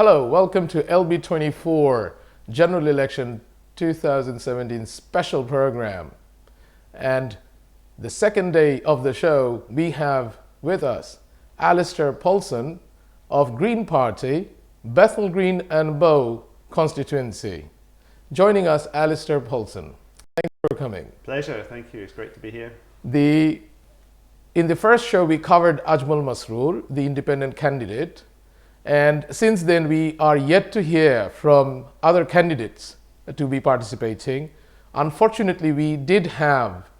Hello, welcome to LB24 General Election 2017 special program. And the second day of the show, we have with us Alistair Polson of Green Party, Bethnal Green and Bow constituency. Joining us, Alistair Polson. Thank you for coming. Pleasure, thank you. It's great to be here. In the first show, we covered Ajmal Masroor, the independent candidate. And since then, we are yet to hear from other candidates to be participating. Unfortunately, we did have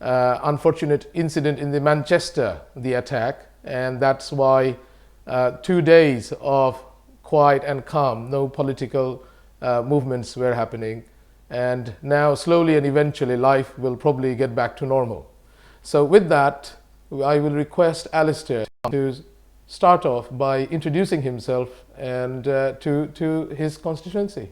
unfortunate incident in the Manchester, the attack, and that's why 2 days of quiet and calm, no political movements were happening. And now slowly and eventually life will probably get back to normal. So with that, I will request Alistair to start off by introducing himself and to his constituency.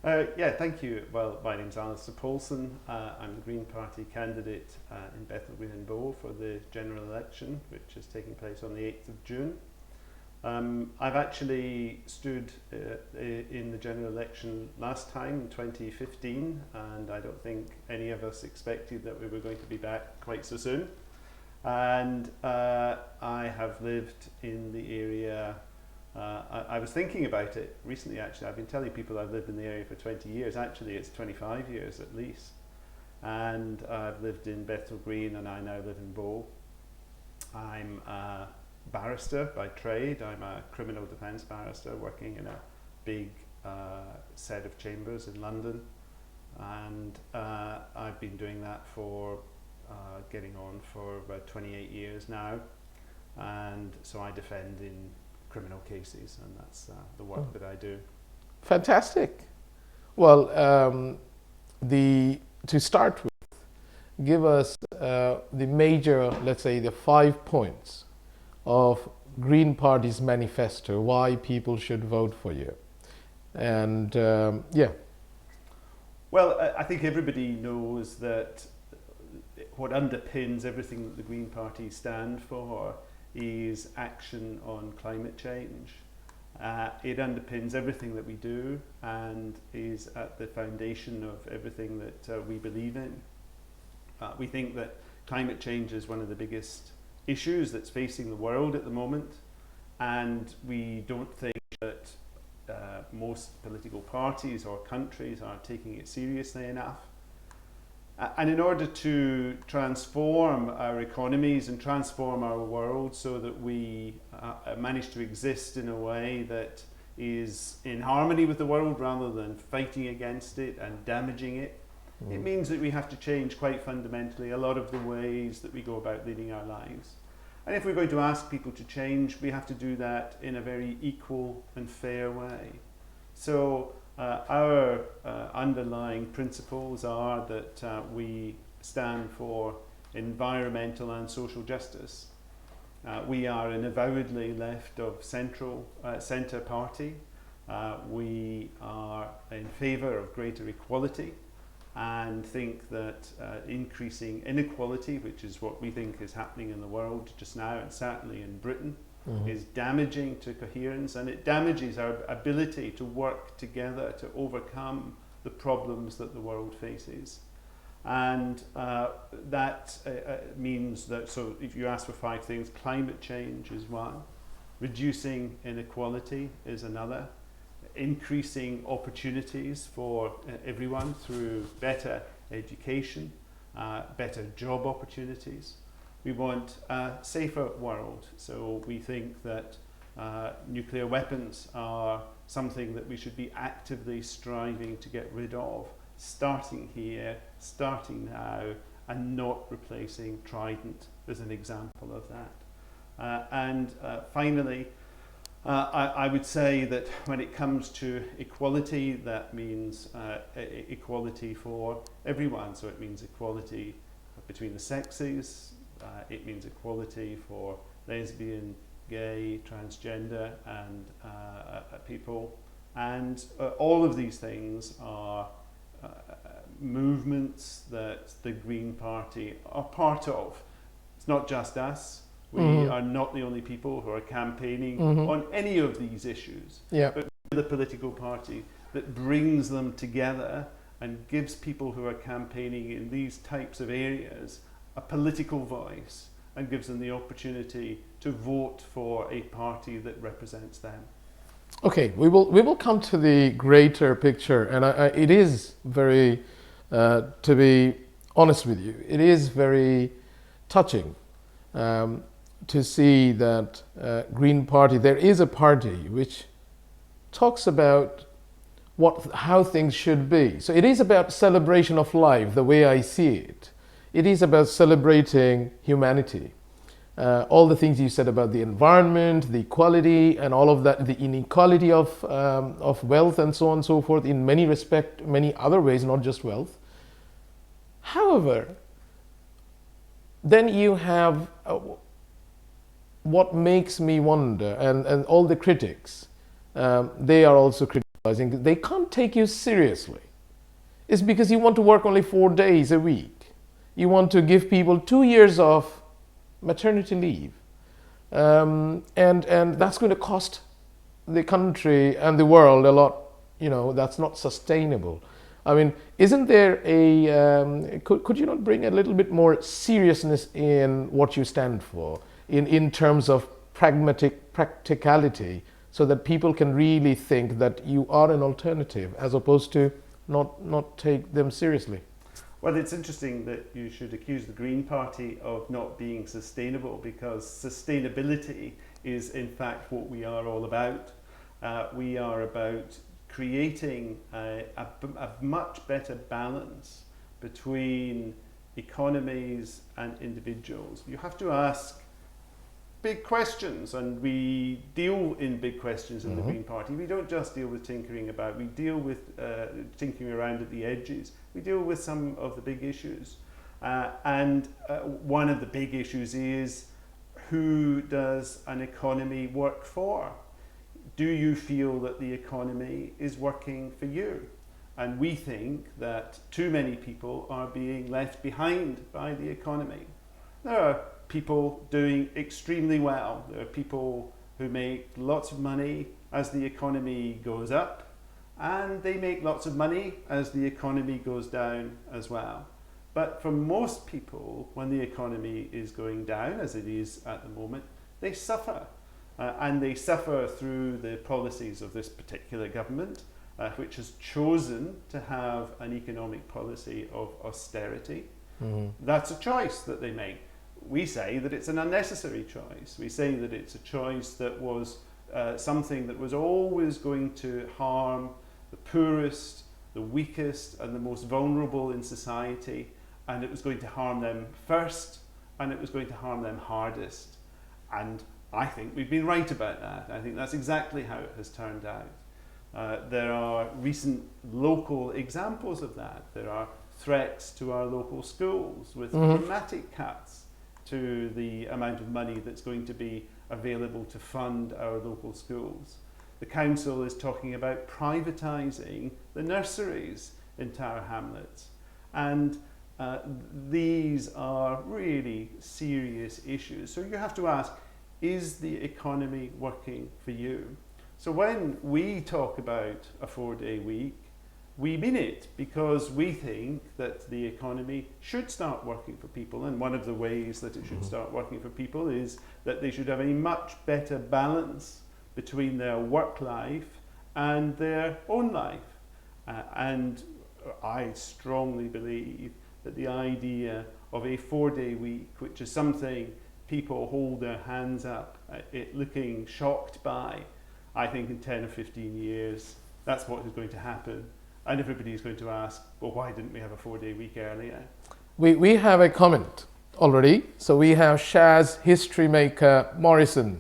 Yeah, thank you. Well, my name's Alistair Polson. I'm the Green Party candidate in Bethnal Green and Bow for the general election, which is taking place on the 8th of June. I've actually stood in the general election last time in 2015, and I don't think any of us expected that we were going to be back quite so soon. And I have lived in the area. I was thinking about it recently, actually. I've been telling people I've lived in the area for 20 years. Actually, it's 25 years at least. And I've lived in Bethnal Green and I now live in Bow. I'm a barrister by trade. I'm a criminal defence barrister working in a big set of chambers in London. And I've been doing that for getting on for about 28 years now, and so I defend in criminal cases, and that's the work that I do. Fantastic. Well, to start with, give us the major, let's say, the 5 points of Green Party's manifesto, why people should vote for you. And yeah. Well, I think everybody knows that what underpins everything that the Green Party stand for is action on climate change. It underpins everything that we do and is at the foundation of everything that we believe in. We think that climate change is one of the biggest issues that's facing the world at the moment, and we don't think that most political parties or countries are taking it seriously enough. And in order to transform our economies and transform our world so that we manage to exist in a way that is in harmony with the world rather than fighting against it and damaging it, it means that we have to change quite fundamentally a lot of the ways that we go about leading our lives. And if we're going to ask people to change, we have to do that in a very equal and fair way. So our underlying principles are that we stand for environmental and social justice. We are an avowedly left of centre party. We are in favour of greater equality and think that increasing inequality, which is what we think is happening in the world just now and certainly in Britain, is damaging to coherence, and it damages our ability to work together to overcome the problems that the world faces. And that means that, so if you ask for 5 things, climate change is one, reducing inequality is another, increasing opportunities for everyone through better education, better job opportunities. We want a safer world, so we think that nuclear weapons are something that we should be actively striving to get rid of, starting here, starting now, and not replacing Trident as an example of that. And finally, I would say that when it comes to equality, that means equality for everyone, so it means equality between the sexes. It means equality for lesbian, gay, transgender and people. And all of these things are movements that the Green Party are part of. It's not just us. We are not the only people who are campaigning on any of these issues. Yeah. But we're the political party that brings them together and gives people who are campaigning in these types of areas a political voice and gives them the opportunity to vote for a party that represents them. Okay, we will come to the greater picture, and it is very, to be honest with you, it is very touching to see that Green Party. There is a party which talks about how things should be. So it is about celebration of life, the way I see it. It is about celebrating humanity. All the things you said about the environment, the equality, and all of that, the inequality of wealth and so on and so forth, in many other ways, not just wealth. However, then you have what makes me wonder, and all the critics, they are also criticizing, they can't take you seriously. It's because you want to work only 4 days a week. You want to give people 2 years of maternity leave, and that's going to cost the country and the world a lot. That's not sustainable. I mean, isn't there could you not bring a little bit more seriousness in what you stand for in terms of practicality, so that people can really think that you are an alternative as opposed to not take them seriously? Well, it's interesting that you should accuse the Green Party of not being sustainable, because sustainability is in fact what we are all about. We are about creating a much better balance between economies and individuals. You have to ask big questions, and we deal in big questions in the Green Party. We don't just deal with tinkering about, we deal with tinkering around at the edges. We deal with some of the big issues. And one of the big issues is, who does an economy work for? Do you feel that the economy is working for you? And we think that too many people are being left behind by the economy. There are people doing extremely well. There are people who make lots of money as the economy goes up, and they make lots of money as the economy goes down as well. But for most people, when the economy is going down, as it is at the moment, they suffer. And they suffer through the policies of this particular government, which has chosen to have an economic policy of austerity. That's a choice that they make. We say that it's an unnecessary choice. We say that it's a choice that was something that was always going to harm the poorest, the weakest, and the most vulnerable in society, and it was going to harm them first, and it was going to harm them hardest. And I think we've been right about that. I think that's exactly how it has turned out. There are recent local examples of that. There are threats to our local schools with dramatic cuts to the amount of money that's going to be available to fund our local schools. The council is talking about privatising the nurseries in Tower Hamlets. And these are really serious issues. So you have to ask, is the economy working for you? So when we talk about a 4-day week, we mean it, because we think that the economy should start working for people, and one of the ways that it should start working for people is that they should have a much better balance between their work life and their own life. And I strongly believe that the idea of a 4-day week, which is something people hold their hands up at it looking shocked by, I think in 10 or 15 years, that's what is going to happen. And everybody is going to ask, well, why didn't we have a 4-day week earlier? We have a comment already. So we have Shaz History Maker Morrison.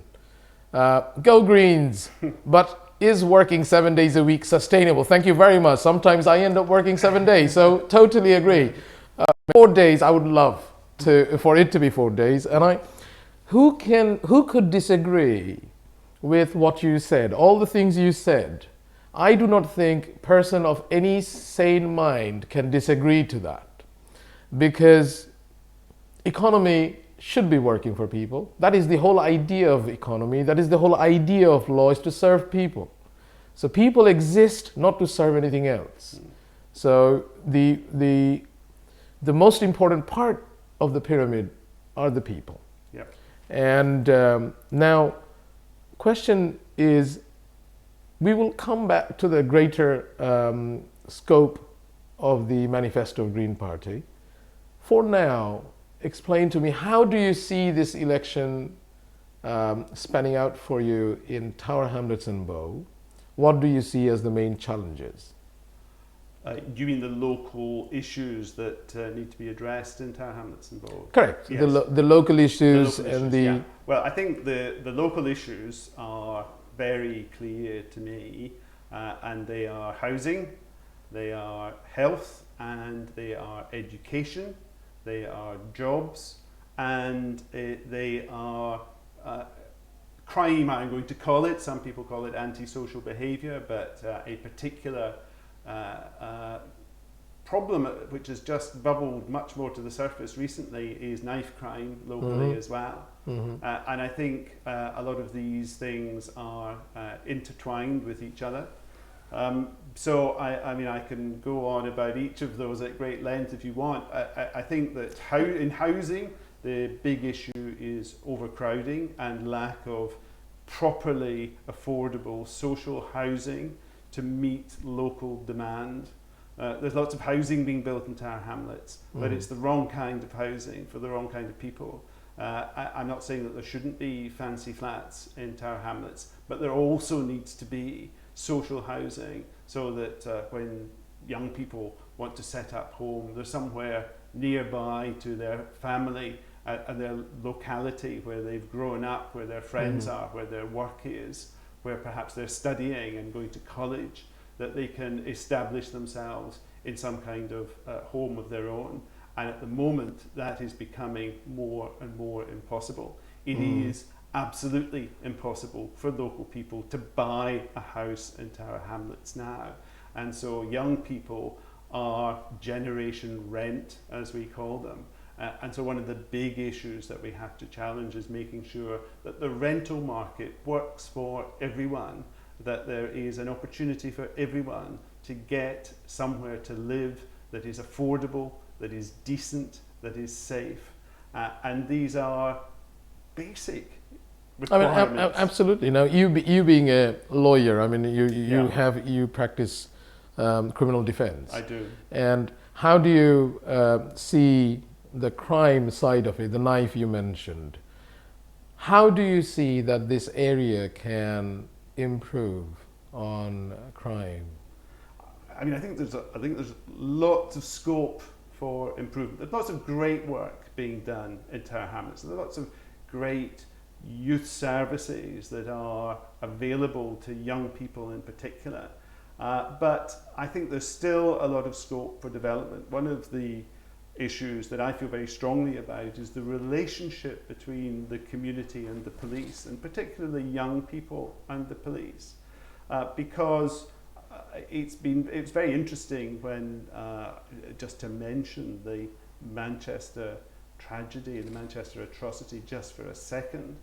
Go Greens, but is working 7 days a week sustainable? Thank you very much. Sometimes I end up working 7 days, so totally agree. 4 days, I would love for it to be 4 days. And who could disagree with what you said, all the things you said? I do not think person of any sane mind can disagree to that, because economy should be working for people. That is the whole idea of economy. That is the whole idea of law, is to serve people. So people exist not to serve anything else. So the most important part of the pyramid are the people. Yep. And now, question is, we will come back to the greater scope of the manifesto of Green Party. For now, explain to me, how do you see this election spanning out for you in Tower Hamlets and Bow? What do you see as the main challenges? You mean the local issues that need to be addressed in Tower Hamlets and Bow? Correct. Yes. The local issues The local and issues, the... yeah. Well, I think the local issues are very clear to me, and they are housing, they are health, and they are education, they are jobs, and they are crime, I'm going to call it. Some people call it antisocial behaviour, but a particular problem which has just bubbled much more to the surface recently is knife crime locally as well. And I think a lot of these things are intertwined with each other. So I mean, I can go on about each of those at great length if you want. I think that in housing, the big issue is overcrowding and lack of properly affordable social housing to meet local demand. There's lots of housing being built in Tower Hamlets, but it's the wrong kind of housing for the wrong kind of people. I'm not saying that there shouldn't be fancy flats in Tower Hamlets, but there also needs to be social housing so that when young people want to set up home, they're somewhere nearby to their family and their locality where they've grown up, where their friends are, where their work is, where perhaps they're studying and going to college, that they can establish themselves in some kind of home of their own. And at the moment, that is becoming more and more impossible. It is absolutely impossible for local people to buy a house in Tower Hamlets now. And so young people are generation rent, as we call them. And so one of the big issues that we have to challenge is making sure that the rental market works for everyone, that there is an opportunity for everyone to get somewhere to live that is affordable, that is decent, that is safe. And these are basic requirements. I mean, absolutely. Now, you being a lawyer, I mean, you practice criminal defense. I do. And how do you see the crime side of it, the knife you mentioned? How do you see that this area can improve on crime? I mean, I think there's lots of scope for improvement. There's lots of great work being done in Tower Hamlets. There's lots of great youth services that are available to young people in particular. But I think there's still a lot of scope for development. One of the issues that I feel very strongly about is the relationship between the community and the police, and particularly young people and the police, because it's very interesting when, just to mention the Manchester tragedy, the Manchester atrocity just for a second,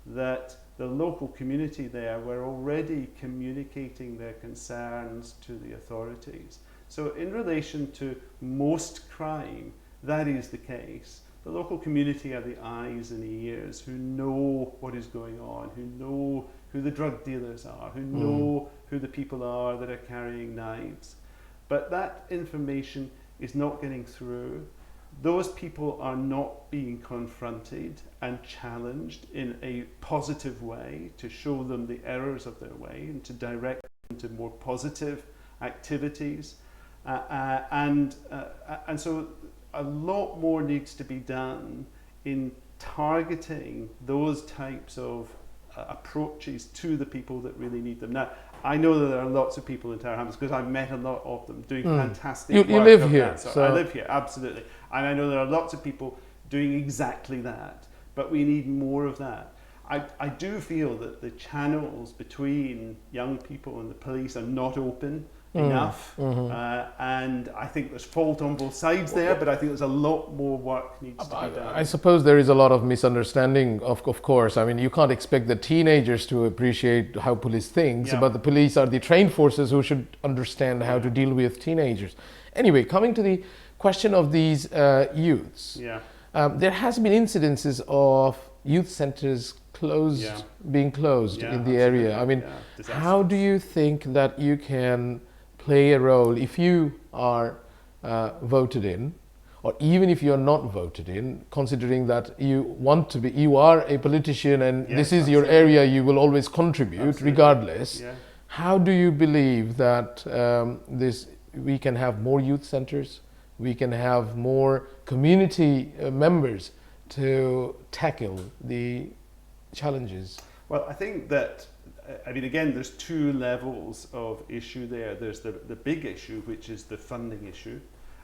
that the local community there were already communicating their concerns to the authorities. So in relation to most crime, that is the case. The local community are the eyes and ears who know what is going on, who know who the drug dealers are, who know who the people are that are carrying knives. But that information is not getting through. Those people are not being confronted and challenged in a positive way to show them the errors of their way and to direct them to more positive activities. And so a lot more needs to be done in targeting those types of approaches to the people that really need them. Now, I know that there are lots of people in Tower Hamlets because I've met a lot of them doing fantastic work. You live here. So I live here, absolutely. And I know there are lots of people doing exactly that, but we need more of that. I do feel that the channels between young people and the police are not open. enough. And I think there's fault on both sides there, but I think there's a lot more work needs to be done. I suppose there is a lot of misunderstanding, of course. I mean, you can't expect the teenagers to appreciate how police thinks, but the police are the trained forces who should understand how to deal with teenagers. Anyway, coming to the question of these youths, there has been incidences of youth centers being closed in the area. I mean, how do you think that you can play a role if you are voted in, or even if you're not voted in, considering that you are a politician and this is your area, you will always contribute regardless. How do you believe that we can have more youth centers, we can have more community members to tackle the challenges? Well, I think that, I mean, again, there's two levels of issue there. There's the big issue, which is the funding issue,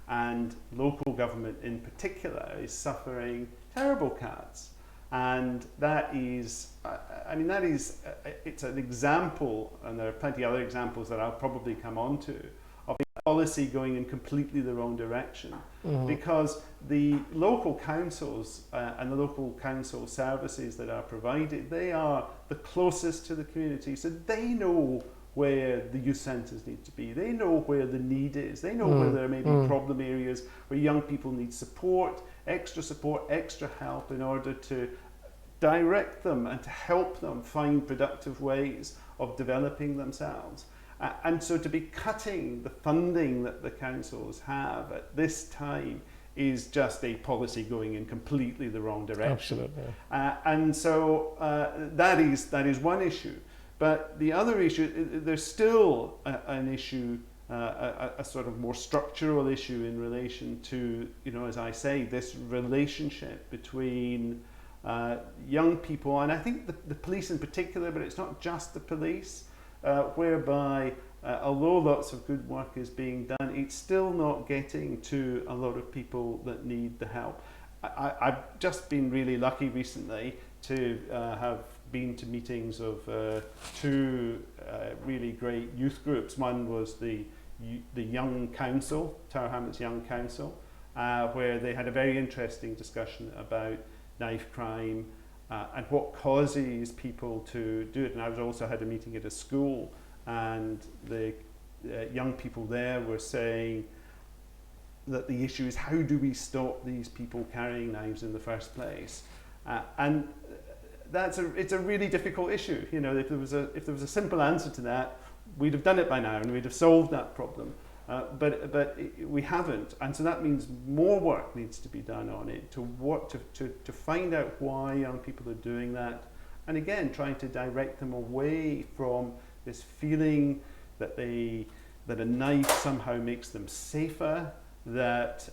and local government in particular is suffering terrible cuts. And that is, it's an example, and there are plenty of other examples that I'll probably come on to, of a policy going in completely the wrong direction. Because the local councils and the local council services that are provided, they are the closest to the community, so they know where the youth centres need to be, they know where the need is, they know where there may be problem areas where young people need support, extra help in order to direct them and to help them find productive ways of developing themselves. And so to be cutting the funding that the councils have at this time is just a policy going in completely the wrong direction. Absolutely. And so that is one issue. But the other issue, there's still an issue, a sort of more structural issue in relation to, as I say, this relationship between young people, and I think the police in particular, but it's not just the police, whereby although lots of good work is being done, it's still not getting to a lot of people that need the help. I've just been really lucky recently to have been to meetings of two really great youth groups. One was the Young Council, Tower Hamlets Young Council, where they had a very interesting discussion about knife crime and what causes people to do it. And I also had a meeting at a school, and the young people there were saying that the issue is, how do we stop these people carrying knives in the first place? And it's a really difficult issue. If there was a simple answer to that, we'd have done it by now and we'd have solved that problem. But we haven't, and so that means more work needs to be done on it to find out why young people are doing that, and again trying to direct them away from this feeling that a knife somehow makes them safer, that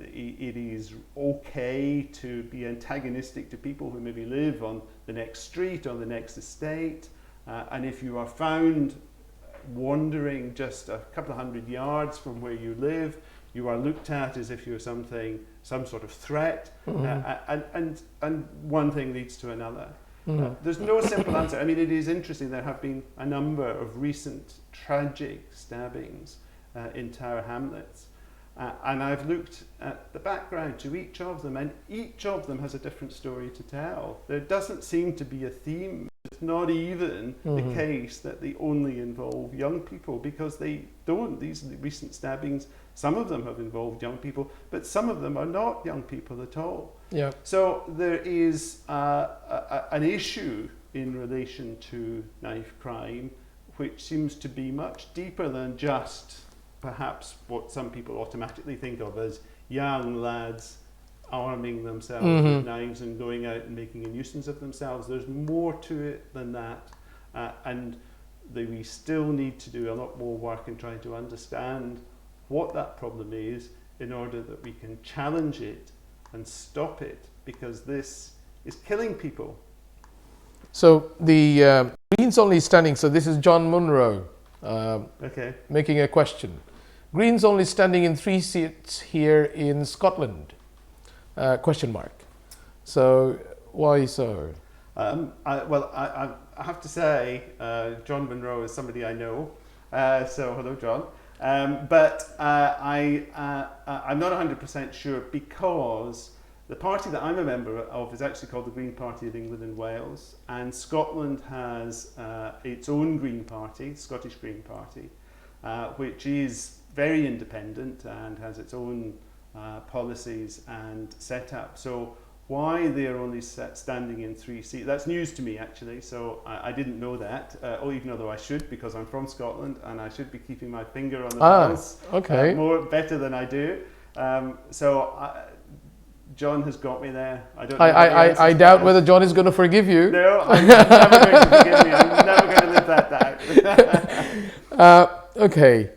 it is okay to be antagonistic to people who maybe live on the next street or the next estate, and if you are found wandering just a couple of 100 yards from where you live, you are looked at as if you're some sort of threat, and one thing leads to another. There's no simple answer. I mean, it is interesting, there have been a number of recent tragic stabbings in Tower Hamlets, and I've looked at the background to each of them, and each of them has a different story to tell. There doesn't seem to be a theme. It's not even the case that they only involve young people, because they don't. These recent stabbings, some of them have involved young people, but some of them are not young people at all. Yeah. So there is an issue in relation to knife crime, which seems to be much deeper than just perhaps what some people automatically think of as young lads arming themselves with knives and going out and making a nuisance of themselves. There's more to it than that, and we still need to do a lot more work in trying to understand what that problem is in order that we can challenge it and stop it, because this is killing people. So the Greens only standing, so this is John Munro making a question. Greens only standing in 3 seats here in Scotland? Question mark. So why so? I have to say, John Munro is somebody I know, So hello, John. But I'm not 100% sure because the party that I'm a member of is actually called the Green Party of England and Wales, and Scotland has its own Green Party, Scottish Green Party, which is very independent and has its own policies and setup. So why they're only standing in 3 seats, that's news to me actually, so I didn't know that, even although I should, because I'm from Scotland and I should be keeping my finger on the pulse better than I do. John has got me there. I doubt whether John is going to forgive you. No, I'm never going to forgive me. I'm never going to live that down. Okay,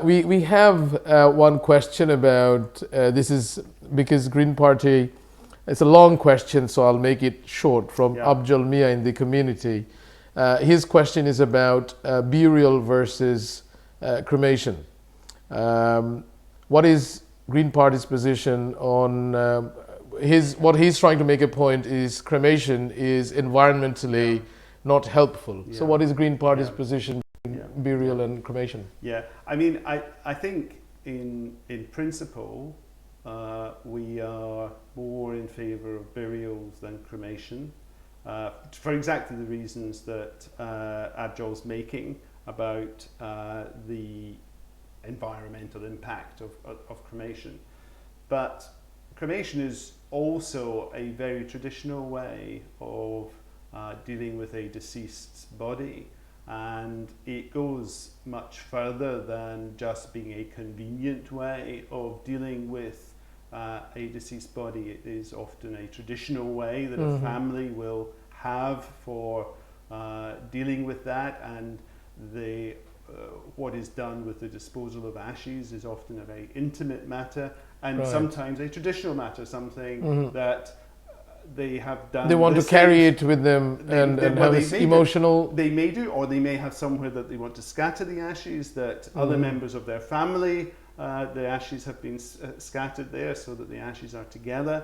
we have one question about, this is because Green Party, it's a long question, so I'll make it short, from Abjal Mia in the community. His question is about burial versus cremation. What is Green Party's position on what he's trying to make a point is cremation is environmentally not helpful. So what is Green Party's position on burial and cremation? Yeah, I mean, I think in principle we are more in favour of burials than cremation for exactly the reasons that Abjal's making about the environmental impact of cremation. But cremation is also a very traditional way of dealing with a deceased's body, and it goes much further than just being a convenient way of dealing with a deceased body. It is often a traditional way that a family will have for dealing with that, and what is done with the disposal of ashes is often a very intimate matter, and sometimes a traditional matter, something that they have done. They want to carry it with them and have this emotional... They may do, or they may have somewhere that they want to scatter the ashes, that other members of their family, the ashes have been scattered there so that the ashes are together.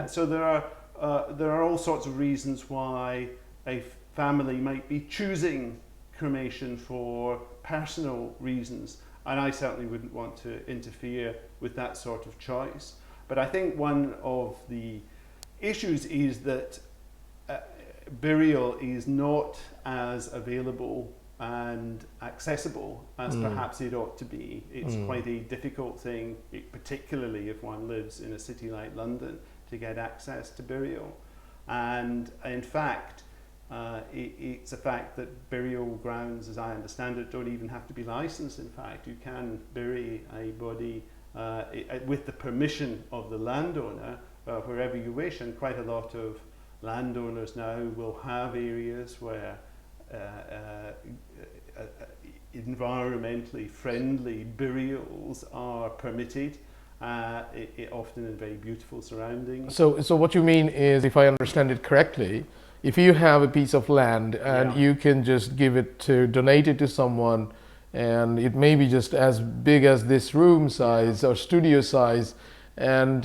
So there are all sorts of reasons why a family might be choosing cremation for personal reasons, and I certainly wouldn't want to interfere with that sort of choice. But I think one of the issues is that burial is not as available and accessible as perhaps it ought to be. It's quite a difficult thing, particularly if one lives in a city like London, to get access to burial. And in fact, it's a fact that burial grounds, as I understand it, don't even have to be licensed. In fact, you can bury a body with the permission of the landowner wherever you wish, and quite a lot of landowners now will have areas where environmentally friendly burials are permitted, often in very beautiful surroundings. So what you mean is, if I understand it correctly, if you have a piece of land and you can just donate it to someone, and it may be just as big as this room size or studio size, and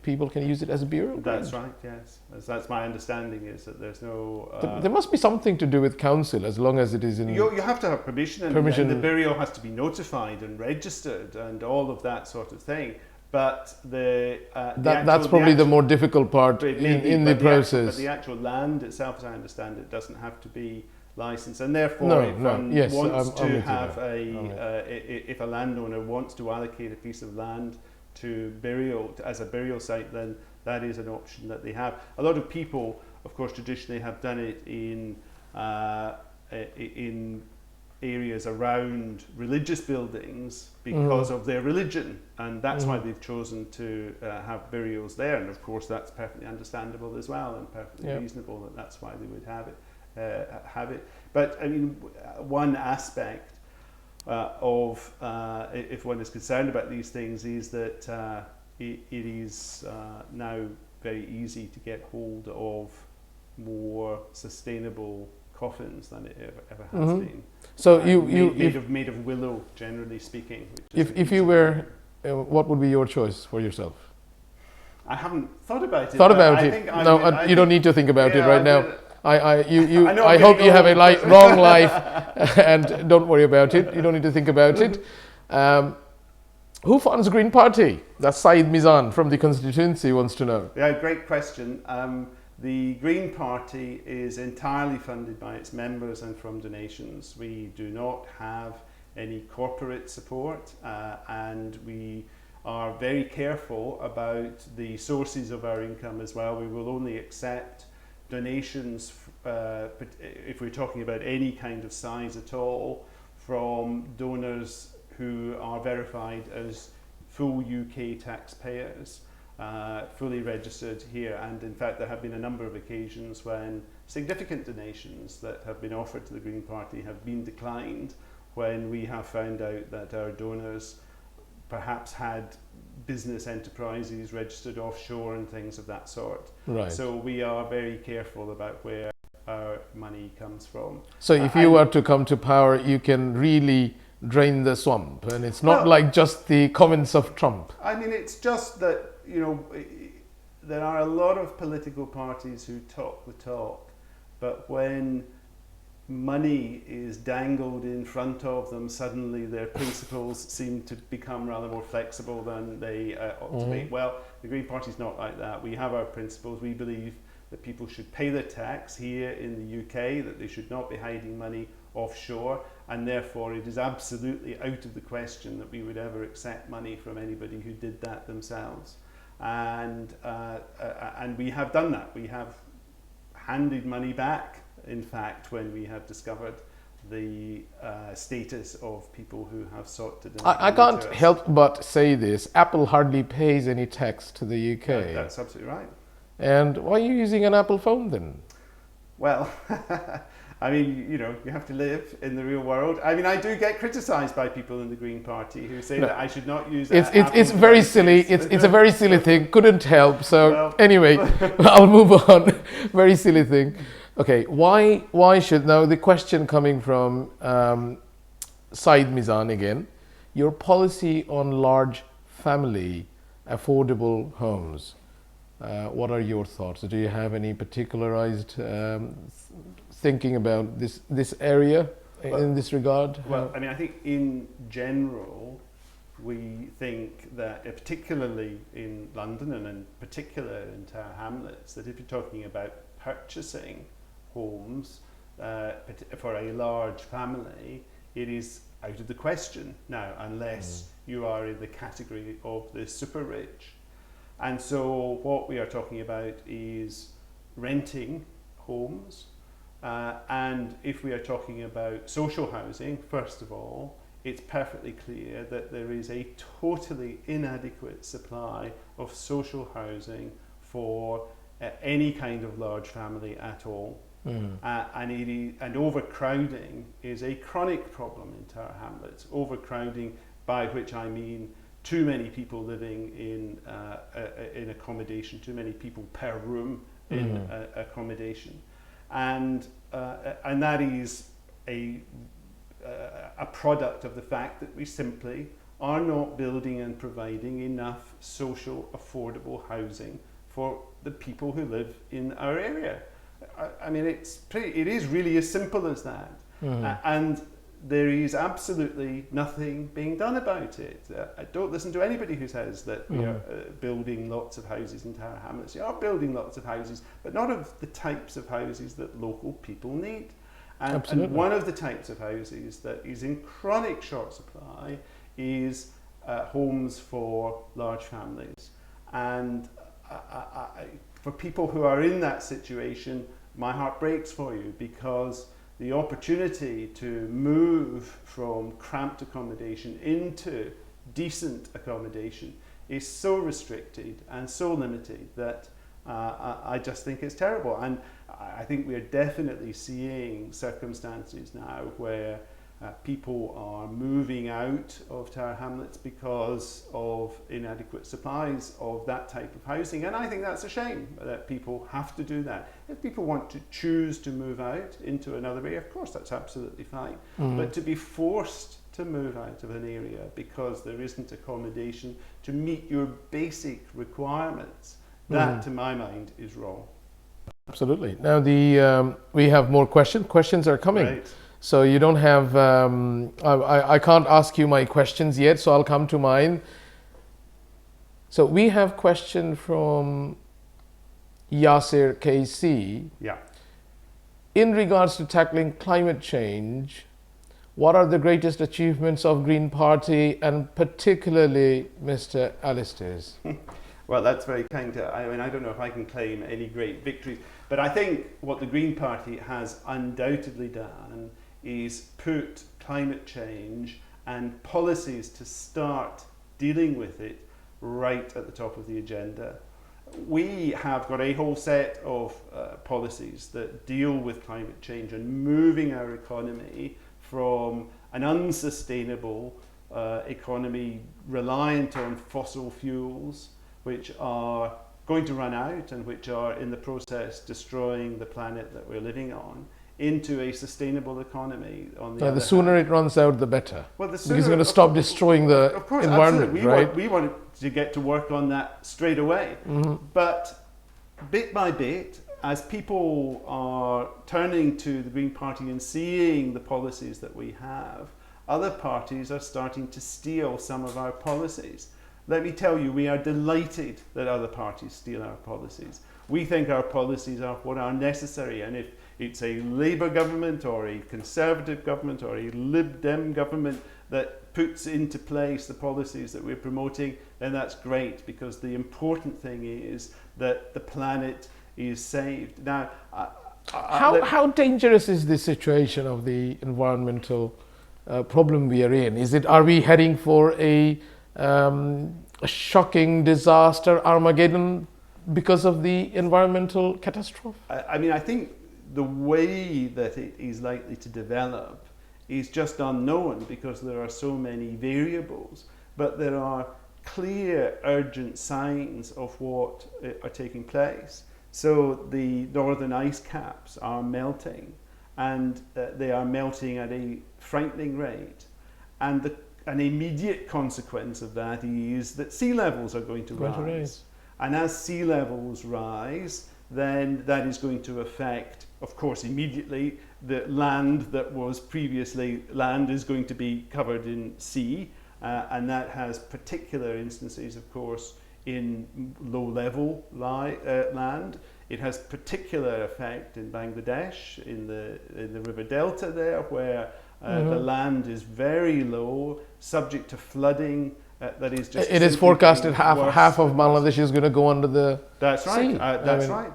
people can use it as a burial ground. That's right, yes. That's my understanding, is that there's no... there must be something to do with council, as long as it is in... You have to have permission, and the burial has to be notified and registered and all of that sort of thing. But that's probably the more difficult part in the process. But the actual land itself, as I understand it, doesn't have to be licensed, and therefore if a landowner wants to allocate a piece of land to burial as a burial site, then that is an option that they have. A lot of people, of course, traditionally have done it in areas around religious buildings because of their religion, and that's why they've chosen to have burials there, and of course that's perfectly understandable as well, and perfectly reasonable that's why they would have it. But I mean, one aspect of if one is concerned about these things is that it is now very easy to get hold of more sustainable coffins than it ever has been. So made of willow, generally speaking. If you were, what would be your choice for yourself? I haven't thought about it. You don't need to think about it right now. I hope you have a long life, and don't worry about it. You don't need to think about it. Who funds the Green Party? That's Saeed Mizan from the constituency wants to know. Yeah, great question. The Green Party is entirely funded by its members and from donations. We do not have any corporate support, and we are very careful about the sources of our income as well. We will only accept donations, if we're talking about any kind of size at all, from donors who are verified as full UK taxpayers, fully registered here. And in fact, there have been a number of occasions when significant donations that have been offered to the Green Party have been declined when we have found out that our donors perhaps had business enterprises registered offshore and things of that sort. Right. So we are very careful about where our money comes from. So if you were to come to power, you can really drain the swamp, and it's not like just the comments of Trump. I mean, it's just that, you know, there are a lot of political parties who talk the talk, but when money is dangled in front of them, suddenly their principles seem to become rather more flexible than they ought to be. Well, the Green Party is not like that. We have our principles. We believe that people should pay their tax here in the UK, that they should not be hiding money offshore, and therefore it is absolutely out of the question that we would ever accept money from anybody who did that themselves. And we have done that. We have handed money back, in fact, when we have discovered the status of people who have sought to donate. I can't help but say this. Apple hardly pays any tax to the UK. That's absolutely right. And why are you using an Apple phone then? Well, I mean, you know, you have to live in the real world. I mean, I do get criticised by people in the Green Party who say that I should not use it's very silly. It's a very silly thing. Couldn't help. So anyway, I'll move on. Very silly thing. Okay, why should, now the question coming from Saeed Mizan again, your policy on large family affordable homes. What are your thoughts? Do you have any particularized thinking about this area in this regard? Well, I mean, I think in general, we think that particularly in London and in particular in Tower Hamlets, that if you're talking about purchasing homes for a large family, it is out of the question now, unless you are in the category of the super rich. And so what we are talking about is renting homes. And if we are talking about social housing, first of all, it's perfectly clear that there is a totally inadequate supply of social housing for any kind of large family at all. And overcrowding is a chronic problem in Tower Hamlets. Overcrowding, by which I mean too many people living in accommodation, too many people per room in accommodation, and that is a product of the fact that we simply are not building and providing enough social affordable housing for the people who live in our area. I mean, it is really as simple as that, and there is absolutely nothing being done about it. I don't listen to anybody who says that we are building lots of houses in Tower Hamlets. We are building lots of houses, but not of the types of houses that local people need. And one of the types of houses that is in chronic short supply is homes for large families. And for people who are in that situation, my heart breaks for you, because the opportunity to move from cramped accommodation into decent accommodation is so restricted and so limited that I just think it's terrible. And I think we're definitely seeing circumstances now where people are moving out of Tower Hamlets because of inadequate supplies of that type of housing, and I think that's a shame that people have to do that. If people want to choose to move out into another area, of course that's absolutely fine, but to be forced to move out of an area because there isn't accommodation to meet your basic requirements, that to my mind is wrong. Absolutely. Now we have more questions. Questions are coming. Right. So you don't have, I can't ask you my questions yet, so I'll come to mine. So we have question from Yasir KC. Yeah. In regards to tackling climate change, what are the greatest achievements of Green Party and particularly Mr. Alistair's? Well, that's very kind. I mean, I don't know if I can claim any great victories, but I think what the Green Party has undoubtedly done is put climate change and policies to start dealing with it right at the top of the agenda. We have got a whole set of policies that deal with climate change and moving our economy from an unsustainable economy reliant on fossil fuels, which are going to run out and which are in the process destroying the planet that we're living on, into a sustainable economy on the other The sooner hand. it runs out, the better. Well, the Because sooner, it's going to stop destroying the of course, environment, absolutely. right? We want to get to work on that straight away. But bit by bit, as people are turning to the Green Party and seeing the policies that we have, other parties are starting to steal some of our policies. Let me tell you, we are delighted that other parties steal our policies. We think our policies are what are necessary, and if it's a Labour government or a Conservative government or a Lib Dem government that puts into place the policies that we're promoting, then that's great, because the important thing is that the planet is saved. Now, How dangerous is the situation of the environmental problem we are in? Are we heading for a shocking disaster, Armageddon, because of the environmental catastrophe? I mean, I think the way that it is likely to develop is just unknown because there are so many variables, but there are clear, urgent signs of what are taking place. So the northern ice caps are melting, and they are melting at a frightening rate. And an immediate consequence of that is that sea levels are going to rise. And as sea levels rise, then that is going to affect, of course, immediately the land that was previously land is going to be covered in sea, and that has particular instances, of course, in low-level land. It has particular effect in Bangladesh, in the river delta there, where the land is very low, subject to flooding. That is just. It is forecasted half of Bangladesh is going to go under the That's right. sea. That's right.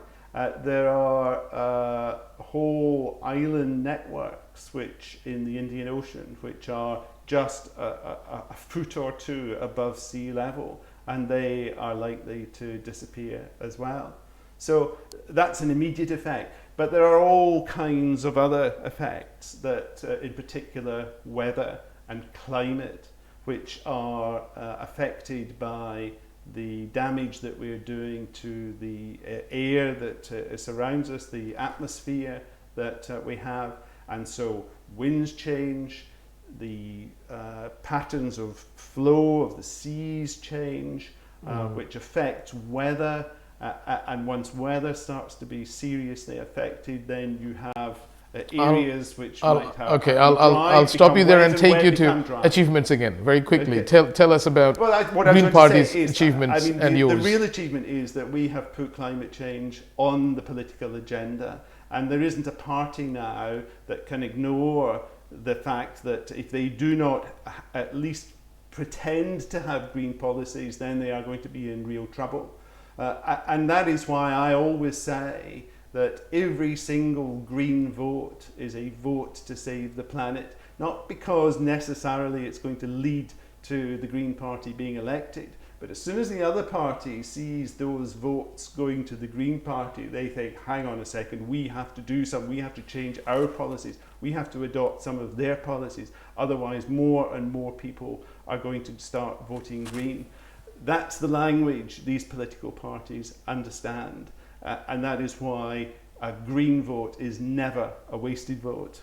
There are whole island networks which in the Indian Ocean, which are just a foot or two above sea level, and they are likely to disappear as well. So that's an immediate effect. But there are all kinds of other effects that, in particular, weather and climate, which are affected by the damage that we're doing to the air that surrounds us, the atmosphere that we have. And so winds change, the patterns of flow of the seas change, which affect weather. And once weather starts to be seriously affected, then you have areas which might have. Okay, I'll stop you there and take you to achievements again very quickly. Okay. Tell us about Green Party's achievements and yours. The real achievement is that we have put climate change on the political agenda, and there isn't a party now that can ignore the fact that if they do not at least pretend to have green policies, then they are going to be in real trouble. And that is why I always say that every single green vote is a vote to save the planet, not because necessarily it's going to lead to the Green Party being elected, but as soon as the other party sees those votes going to the Green Party, they think, hang on a second, we have to do something, we have to change our policies, we have to adopt some of their policies, otherwise more and more people are going to start voting green. That's the language these political parties understand, and that is why a green vote is never a wasted vote.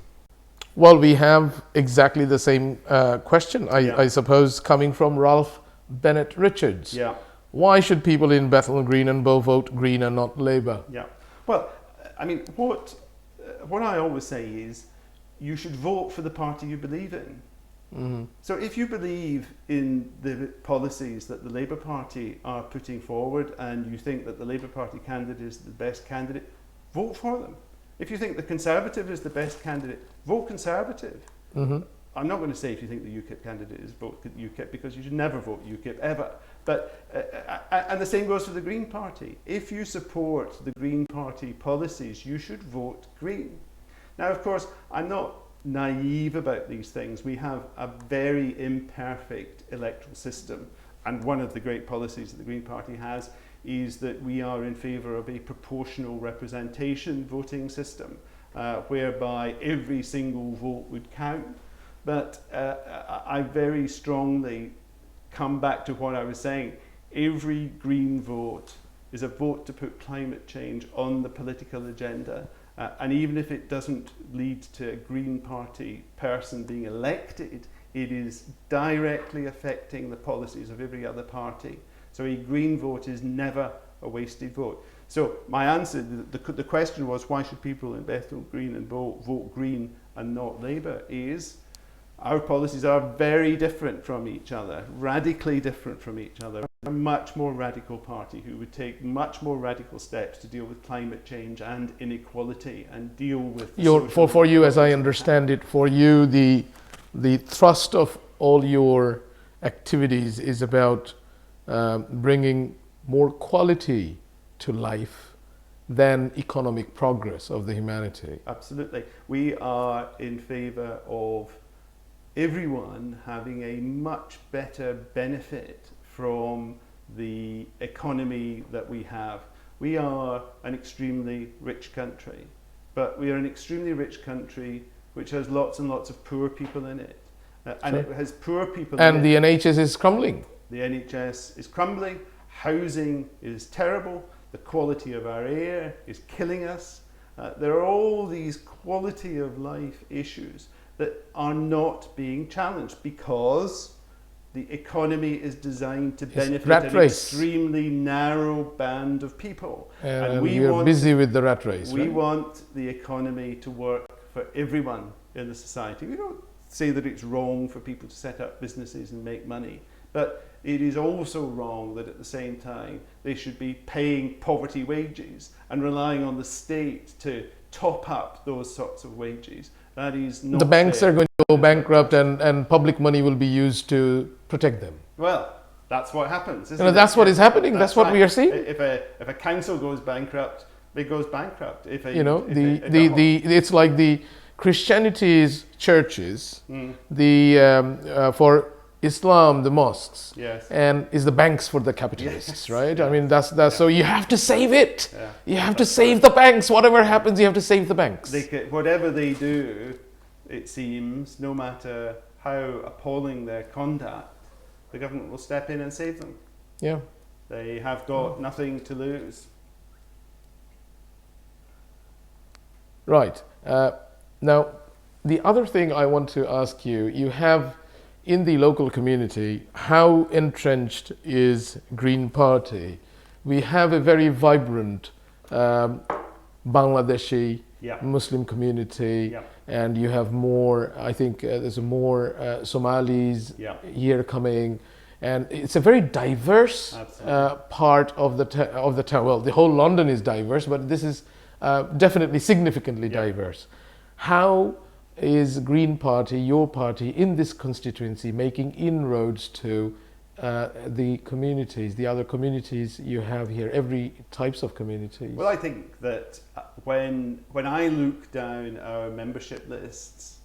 Well, we have exactly the same question, I suppose, coming from Ralph Bennett Richards. Yeah. Why should people in Bethnal Green and Bow vote Green and not Labour? Yeah. Well, I mean, what I always say is, you should vote for the party you believe in. Mm-hmm. So if you believe in the policies that the Labour Party are putting forward and you think that the Labour Party candidate is the best candidate, vote for them. If you think the Conservative is the best candidate, vote Conservative. Mm-hmm. I'm not going to say if you think the UKIP candidate is, vote UKIP, because you should never vote UKIP ever. But and the same goes for the Green Party. If you support the Green Party policies, you should vote Green. Now, of course, I'm not naive about these things. We have a very imperfect electoral system, and one of the great policies that the Green Party has is that we are in favour of a proportional representation voting system, whereby every single vote would count. But I very strongly come back to what I was saying. Every Green vote is a vote to put climate change on the political agenda. And even if it doesn't lead to a Green Party person being elected, it is directly affecting the policies of every other party. So a Green vote is never a wasted vote. So my answer, the question was, why should people in Bethnal Green and vote Green and not Labour, is our policies are very different from each other, radically different from each other. We're a much more radical party who would take much more radical steps to deal with climate change and inequality and deal with... For you, as I understand it, for you, the thrust of all your activities is about bringing more quality to life than economic progress of the humanity. Absolutely. We are in favour of everyone having a much better benefit from the economy that we have. We are an extremely rich country, but we are an extremely rich country which has lots and lots of poor people in it. And it has poor people in it. And the NHS is crumbling. The NHS is crumbling, housing is terrible, the quality of our air is killing us. There are all these quality of life issues that are not being challenged because the economy is designed to benefit an extremely narrow band of people. And we are busy with the rat race. We want the economy to work for everyone in the society. We don't say that it's wrong for people to set up businesses and make money, but it is also wrong that at the same time they should be paying poverty wages and relying on the state to top up those sorts of wages. That is not the banks are going to go bankrupt, and public money will be used to protect them. Well, that's what happens, isn't it? That's what is happening. That's what we are seeing. If a council goes bankrupt, it goes bankrupt. It's like the Christianity's churches, for Islam, the mosques, yes, and is the banks for the capitalists, yes, right? yes. I mean, that's so you have to save it. Yeah. You have to save the banks. Whatever happens, you have to save the banks. Whatever they do, it seems, no matter how appalling their conduct, the government will step in and save them. Yeah. They have got nothing to lose. Right. Now, the other thing I want to ask you, you have in the local community, how entrenched is Green Party? We have a very vibrant Bangladeshi Muslim community, and you have more, I think there's more Somalis here coming, and it's a very diverse part of the town. Well, the whole London is diverse, but this is definitely significantly diverse. How is Green Party, your party, in this constituency making inroads to the communities, the other communities you have here, every types of communities? Well, I think that when I look down our membership lists,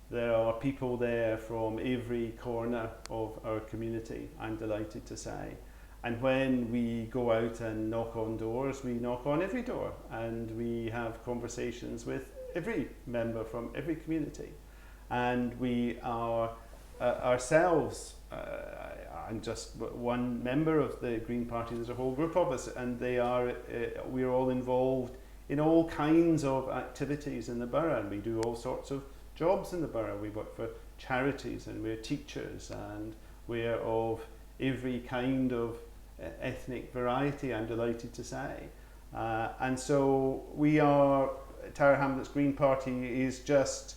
there are people there from every corner of our community, I'm delighted to say. And when we go out and knock on doors, we knock on every door and we have conversations with every member from every community. And we are ourselves, I'm just one member of the Green Party, there's a whole group of us, and we're all involved in all kinds of activities in the borough, and we do all sorts of jobs in the borough. We work for charities and we're teachers and we're of every kind of ethnic variety, I'm delighted to say. And so we are, Tower Hamlets Green Party is just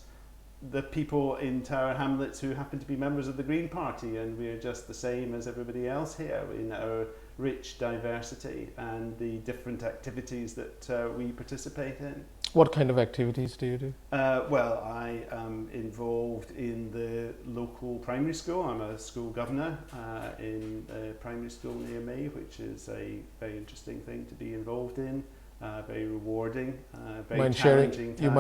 the people in Tower Hamlets who happen to be members of the Green Party, and we're just the same as everybody else here in our rich diversity and the different activities that we participate in. What kind of activities do you do? Well, I am involved in the local primary school. I'm a school governor in a primary school near me, which is a very interesting thing to be involved in. Very rewarding, very challenging times. You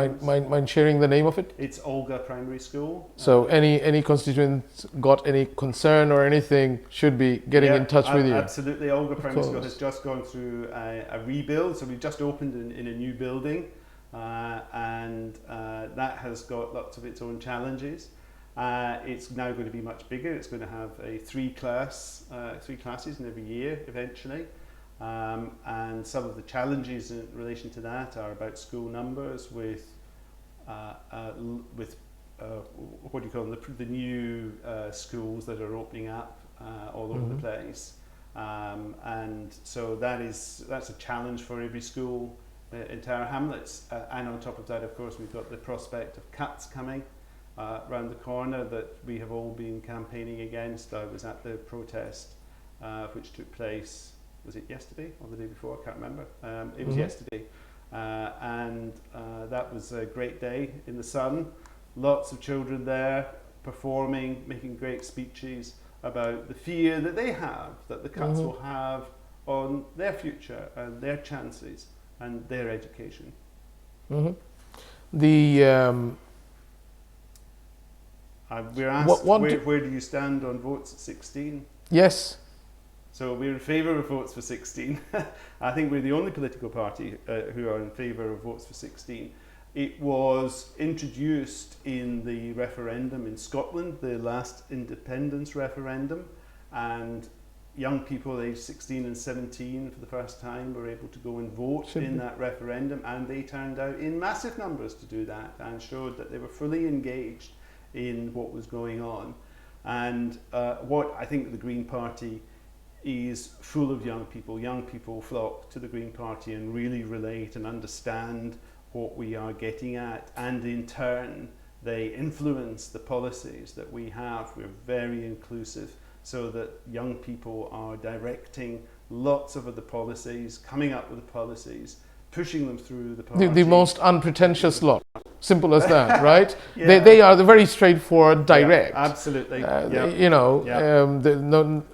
mind sharing the name of it? It's Olga Primary School. So any constituents got any concern or anything should be getting in touch with you? Absolutely. Olga Primary School has just gone through a rebuild, so we've just opened in a new building, and that has got lots of its own challenges. It's now going to be much bigger. It's going to have three classes in every year eventually. And some of the challenges in relation to that are about school numbers with what do you call them, the new schools that are opening up all over the place. And so that's a challenge for every school in Tower Hamlets. And on top of that, of course, we've got the prospect of cuts coming around the corner that we have all been campaigning against. I was at the protest which took place, was it yesterday or the day before? I can't remember. It was yesterday. And that was a great day in the sun. Lots of children there performing, making great speeches about the fear that they have, that the cuts will have on their future and their chances and their education. We're asked, where do you stand on votes at 16? Yes. So we're in favour of votes for 16. I think we're the only political party who are in favour of votes for 16. It was introduced in the referendum in Scotland, the last independence referendum, and young people aged 16 and 17 for the first time were able to go and vote in that referendum, and they turned out in massive numbers to do that and showed that they were fully engaged in what was going on. And what I think the Green Party is full of young people. Young people flock to the Green Party and really relate and understand what we are getting at, and in turn they influence the policies that we have. We're very inclusive, so that young people are directing lots of other policies, coming up with the policies, pushing them through the party. The most unpretentious lot. Simple as that, right? They are the very straightforward, direct. Yeah, absolutely.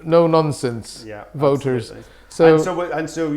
No nonsense voters. Absolutely. So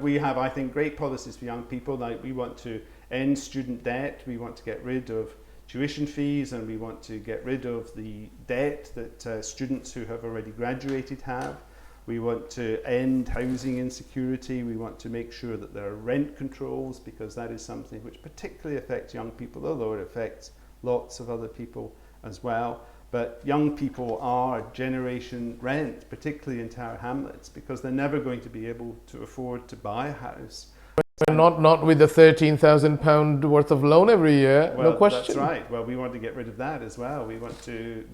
we have I think great policies for young people. Like, we want to end student debt. We want to get rid of tuition fees, and we want to get rid of the debt that students who have already graduated have. We want to end housing insecurity. We want to make sure that there are rent controls, because that is something which particularly affects young people, although it affects lots of other people as well. But young people are generation rent, particularly in Tower Hamlets, because they're never going to be able to afford to buy a house. Not with the £13,000 worth of loan every year, well, no question. That's right. Well, we want to get rid of that as well. We want to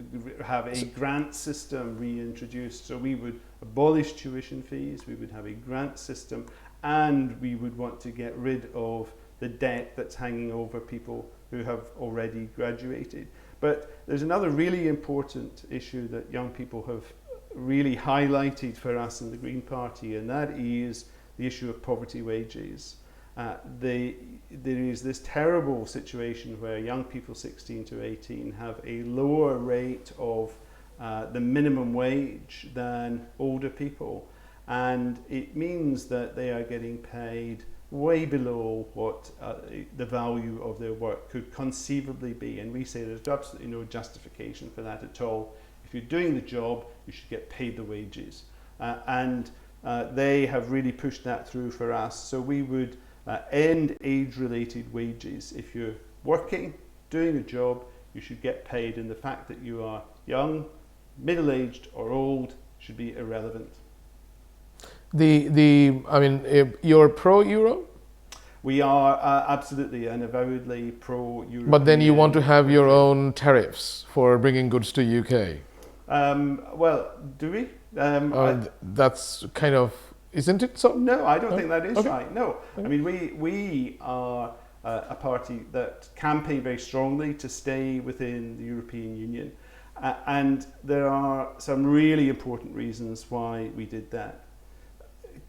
have a grant system reintroduced. So we would abolish tuition fees, we would have a grant system, and we would want to get rid of the debt that's hanging over people who have already graduated. But there's another really important issue that young people have really highlighted for us in the Green Party, and that is the issue of poverty wages. There is this terrible situation where young people 16 to 18 have a lower rate of the minimum wage than older people, and it means that they are getting paid way below what the value of their work could conceivably be. And we say there's absolutely no justification for that at all. If you're doing the job, you should get paid the wages. They have really pushed that through for us. So we would end age-related wages. If you're working, doing a job, you should get paid, and the fact that you are young, middle-aged or old should be irrelevant. You're pro-Euro? We are absolutely and avowedly pro-European. But then you want to have your own tariffs for bringing goods to UK? Well, do we? That's kind of Isn't it so? No, I don't think that is Okay. right. No, I mean we are a party that campaign very strongly to stay within the European Union, and there are some really important reasons why we did that.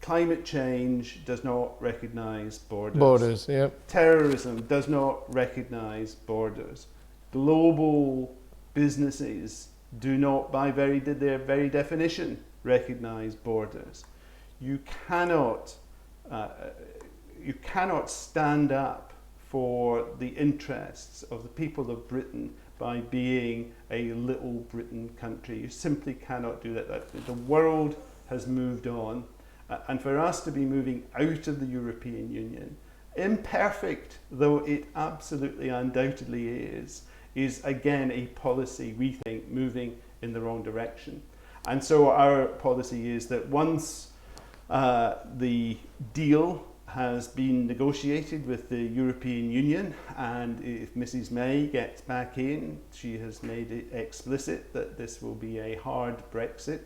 Climate change does not recognise borders. Borders, yeah. Terrorism does not recognise borders. Global businesses do not, by their very definition, recognise borders. You cannot stand up for the interests of the people of Britain by being a little Britain country. You simply cannot do that. The world has moved on. And for us to be moving out of the European Union, imperfect though it absolutely undoubtedly is again a policy we think moving in the wrong direction. And so our policy is that once the deal has been negotiated with the European Union, and if Mrs May gets back in, she has made it explicit that this will be a hard Brexit.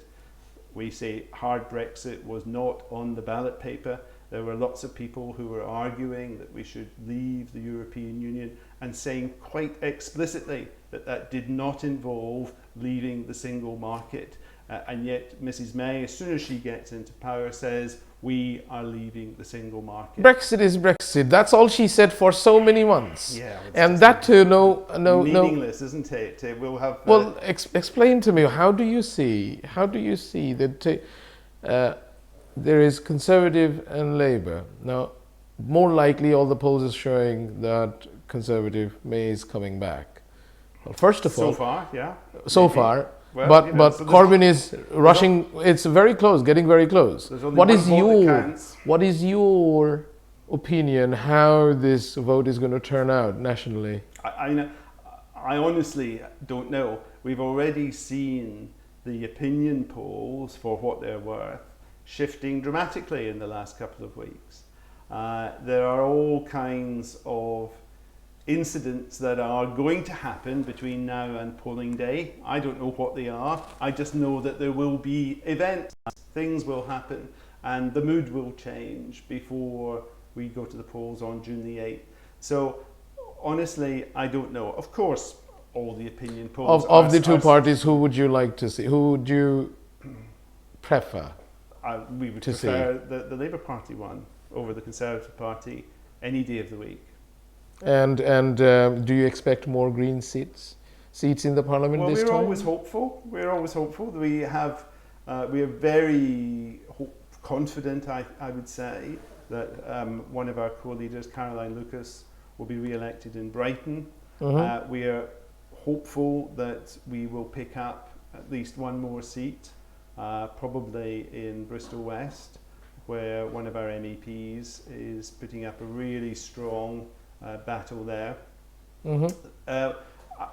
We say hard Brexit was not on the ballot paper. There were lots of people who were arguing that we should leave the European Union and saying quite explicitly that that did not involve leaving the single market. And yet Mrs May, as soon as she gets into power, says we are leaving the single market. Brexit is Brexit. That's all she said for so many months. Yeah, and that too, no. Meaningless, isn't it? We'll have. Well, explain to me. How do you see that there is Conservative and Labour now? More likely, all the polls are showing that Conservative May is coming back. Well, first of all, so far, yeah. So maybe. far. Well, but you know, but Corbyn is rushing. It's very close, getting very close. What is your opinion? How this vote is going to turn out nationally? I honestly don't know. We've already seen the opinion polls, for what they're worth, shifting dramatically in the last couple of weeks. There are all kinds of incidents that are going to happen between now and polling day. I don't know what they are. I just know that there will be events, things will happen, and the mood will change before we go to the polls on June the 8th. So honestly, I don't know. Of course, all the opinion polls of the two parties, who would you like to see? Who would you prefer? We would prefer the Labour Party one over the Conservative Party any day of the week. And do you expect more Green seats in the Parliament this time? We're always hopeful. We are very confident, I would say, that one of our co-leaders, Caroline Lucas, will be re-elected in Brighton. Mm-hmm. We are hopeful that we will pick up at least one more seat, probably in Bristol West, where one of our MEPs is putting up a really strong battle there. Mm-hmm.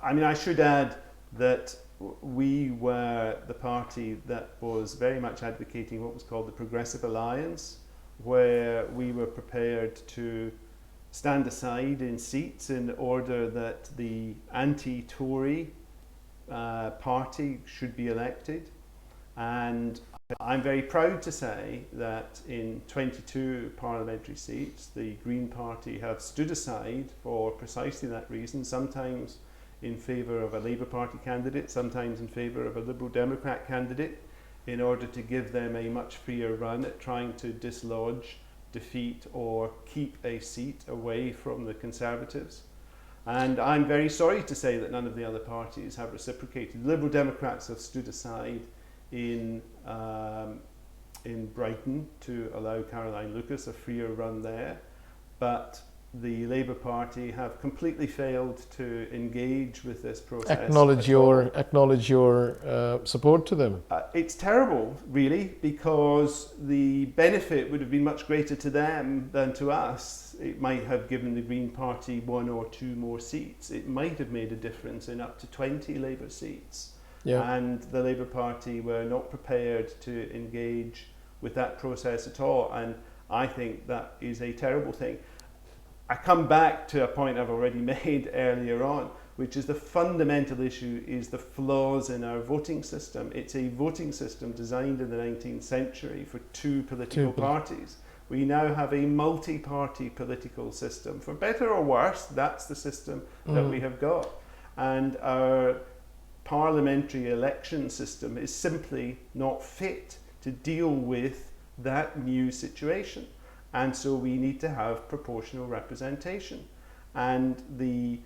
I should add that we were the party that was very much advocating what was called the Progressive Alliance, where we were prepared to stand aside in seats in order that the anti-Tory party should be elected. And I'm very proud to say that in 22 parliamentary seats, the Green Party have stood aside for precisely that reason, sometimes in favour of a Labour Party candidate, sometimes in favour of a Liberal Democrat candidate, in order to give them a much freer run at trying to dislodge, defeat or keep a seat away from the Conservatives. And I'm very sorry to say that none of the other parties have reciprocated. The Liberal Democrats have stood aside in Brighton to allow Caroline Lucas a freer run there, but the Labour Party have completely failed to engage with this process. Acknowledge your support to them. It's terrible, really, because the benefit would have been much greater to them than to us. It might have given the Green Party one or two more seats. It might have made a difference in up to 20 Labour seats. Yeah. And the Labour Party were not prepared to engage with that process at all, and I think that is a terrible thing. I come back to a point I've already made earlier on, which is the fundamental issue, is the flaws in our voting system. It's a voting system designed in the 19th century for two political parties. We now have a multi-party political system. For better or worse, that's the system that we have got. And our parliamentary election system is simply not fit to deal with that new situation. And so we need to have proportional representation. And the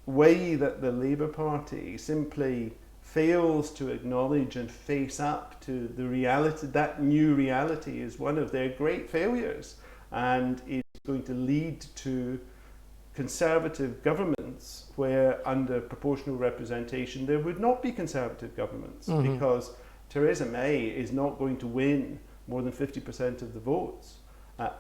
way that the Labour Party simply fails to acknowledge and face up to the reality, that new reality, is one of their great failures. And it's going to lead to Conservative governments where, under proportional representation, there would not be Conservative governments, because Theresa May is not going to win more than 50% of the votes.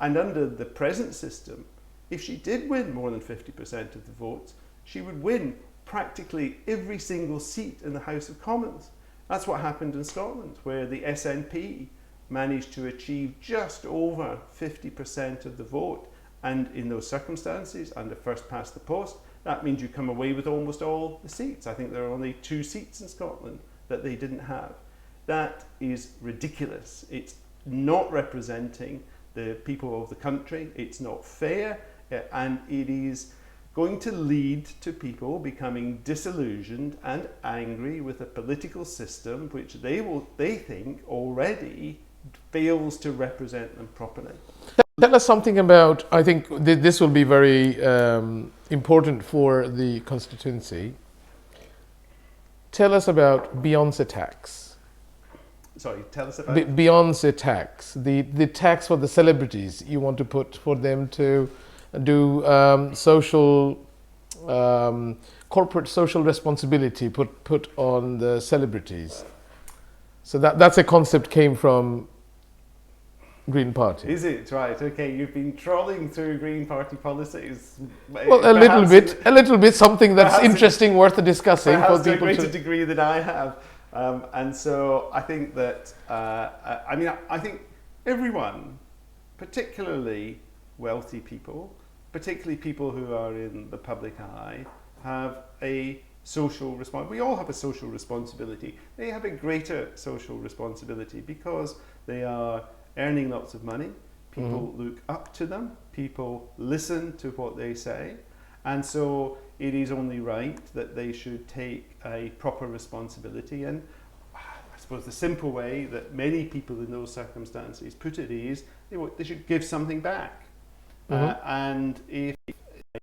And under the present system, if she did win more than 50% of the votes, she would win practically every single seat in the House of Commons. That's what happened in Scotland, where the SNP managed to achieve just over 50% of the vote. And in those circumstances, under first past the post, that means you come away with almost all the seats. I think there are only 2 seats in Scotland that they didn't have. That is ridiculous. It's not representing the people of the country. It's not fair, and it is going to lead to people becoming disillusioned and angry with a political system which they think already fails to represent them properly. Tell us something about, I think this will be very important for the constituency. Tell us about Beyonce tax. Sorry, tell us about Beyonce tax, the tax for the celebrities. You want to put for them to do social, corporate social responsibility put on the celebrities. So that's a concept came from Green Party. Is it? Right, okay, you've been trawling through Green Party policies. Well, a little bit, something that's interesting, worth discussing for people to a greater degree than I have. And so I think that, I think everyone, particularly wealthy people, particularly people who are in the public eye, have a social responsibility. We all have a social responsibility. They have a greater social responsibility because they are earning lots of money. People look up to them. People listen to what they say. And so it is only right that they should take a proper responsibility. And I suppose the simple way that many people in those circumstances put it is they should give something back. And if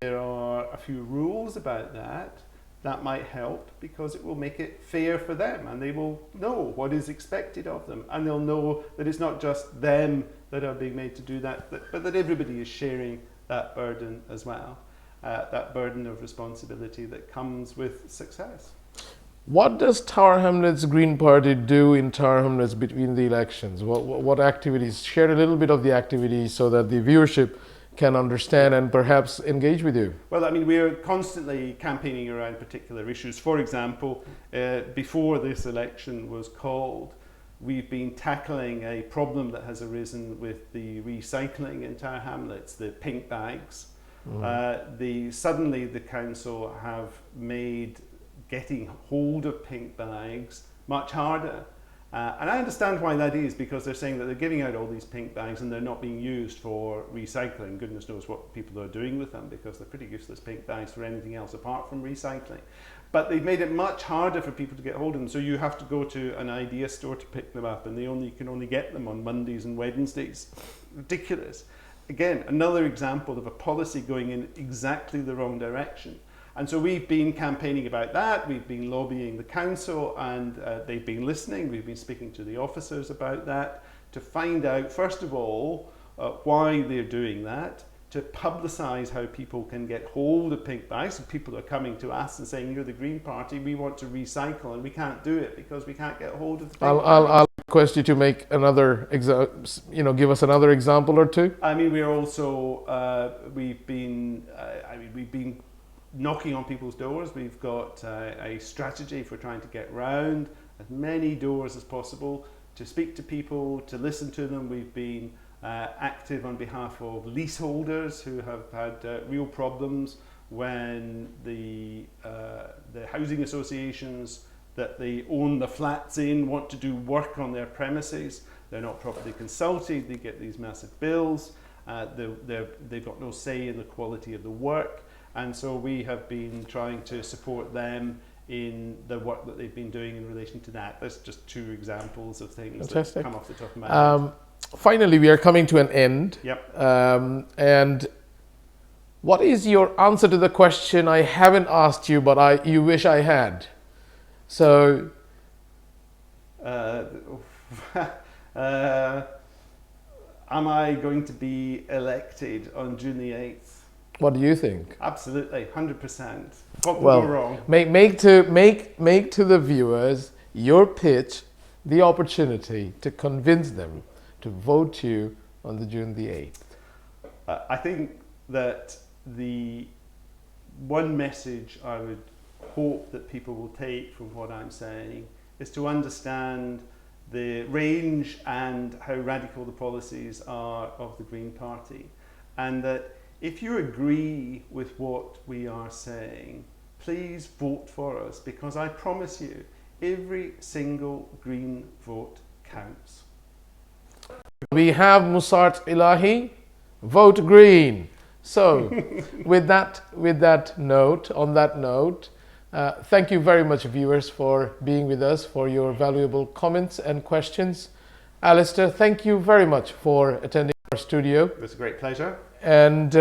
there are a few rules about that, that might help, because it will make it fair for them, and they will know what is expected of them, and they'll know that it's not just them that are being made to do that, but that everybody is sharing that burden as well, that burden of responsibility that comes with success. What does Tower Hamlets Green Party do in Tower Hamlets between the elections? What activities? Share a little bit of the activities so that the viewership can understand and perhaps engage with you. Well, I mean, we're constantly campaigning around particular issues. For example, before this election was called, we've been tackling a problem that has arisen with the recycling in Tower Hamlets, the pink bags. Suddenly the council have made getting hold of pink bags much harder. And I understand why that is, because they're saying that they're giving out all these pink bags and they're not being used for recycling. Goodness knows what people are doing with them, because they're pretty useless pink bags for anything else apart from recycling. But they've made it much harder for people to get hold of them. So you have to go to an idea store to pick them up, and you can only get them on Mondays and Wednesdays. Ridiculous. Again, another example of a policy going in exactly the wrong direction. And so we've been campaigning about that. We've been lobbying the council, and they've been listening. We've been speaking to the officers about that to find out, first of all, why they're doing that, to publicise how people can get hold of pink bags. So people are coming to us and saying, you're the Green Party, we want to recycle, and we can't do it because we can't get hold of the pink bags. I'll request you to make another, give us another example or two. I mean, we're also, we've been knocking on people's doors. We've got a strategy for trying to get round as many doors as possible, to speak to people, to listen to them. We've been active on behalf of leaseholders who have had real problems when the housing associations that they own the flats in want to do work on their premises. They're not properly consulted, they get these massive bills, they've got no say in the quality of the work, and so we have been trying to support them in the work that they've been doing in relation to that. That's just two examples of things Fantastic. that come off the top of my head. Finally, we are coming to an end. Yep. And what is your answer to the question I haven't asked you, but you wish I had? So, am I going to be elected on June the 8th? what do you think? Absolutely, 100%. What could Well, go wrong? make to the viewers your pitch, the opportunity to convince them to vote you on the June the 8th. I think that the one message I would hope that people will take from what I'm saying is to understand the range and how radical the policies are of the Green Party, and that if you agree with what we are saying, please vote for us, because I promise you every single Green vote counts. We have Musart Ilahi, vote Green. So, on that note, thank you very much, viewers, for being with us, for your valuable comments and questions. Alistair, thank you very much for attending our studio. It was a great pleasure. And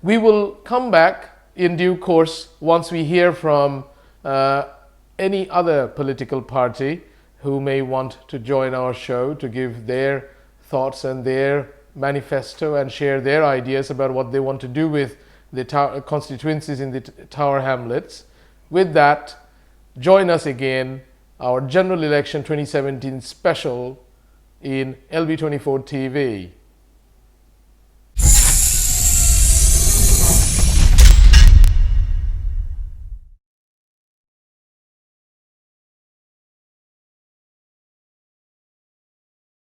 we will come back in due course once we hear from any other political party who may want to join our show to give their thoughts and their manifesto and share their ideas about what they want to do with the constituencies in the Tower Hamlets. With that, join us again, our General Election 2017 special in LB24 TV.